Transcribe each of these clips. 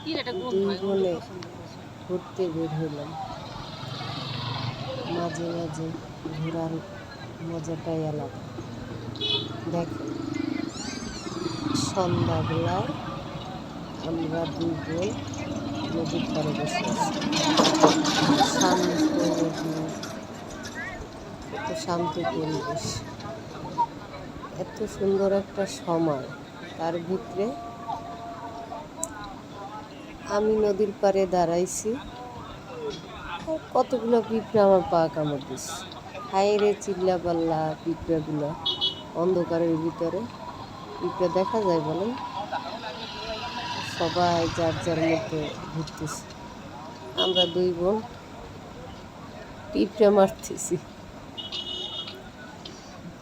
দুই বোনে ঘুরতে বের হলাম। মাঝে মাঝে ঘোরার মজাটাই আলাদা। দেখেন, সন্ধ্যাবেলায় আমরা দুই বোন নদীর পাড়ে বসে আছি। শান্ত নদী, কত শান্ত পরিবেশ, এত সুন্দর একটা সময়। তার ভিতরে আমি নদীর পাড়ে দাঁড়াইছি, আর কতগুলো পিঁপড়া আমার পা কামড় দিচ্ছে। হায় রে, চিল্লা পাল্লা পিঁপড়াগুলো, অন্ধকারের ভিতরে পিঁপড়া দেখা যায় বলেন? সবাই যার যার মধ্যে ঘুরতেছে, আমরা দুই বোন পিঁপড়া মারতেছি।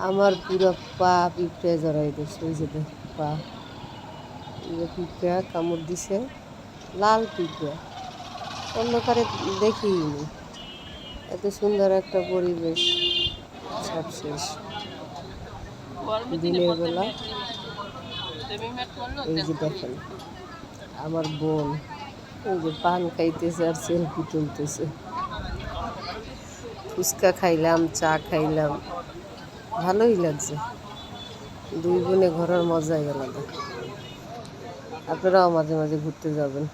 আমার পুরো পা পিঁপড়ায় জড়াই দিচ্ছে। ওই যে পা পিঁপড়া কামড় দিছে, লাল পিঁপড়া, অন্ধকারে দেখিনি। এত সুন্দর একটা পরিবেশ, সব শেষ। দিনের বেলা এই যে দেখেন, আমার বোন এই যে পান খাইতেছে আর সেলফি তুলতেছে। ফুচকা খাইলাম, চা খাইলাম, ভালোই লাগছে। দুই বোনে ঘোরার মজাই আলাদা। আপনারাও মাঝে মাঝে ঘুরতে যাবেন।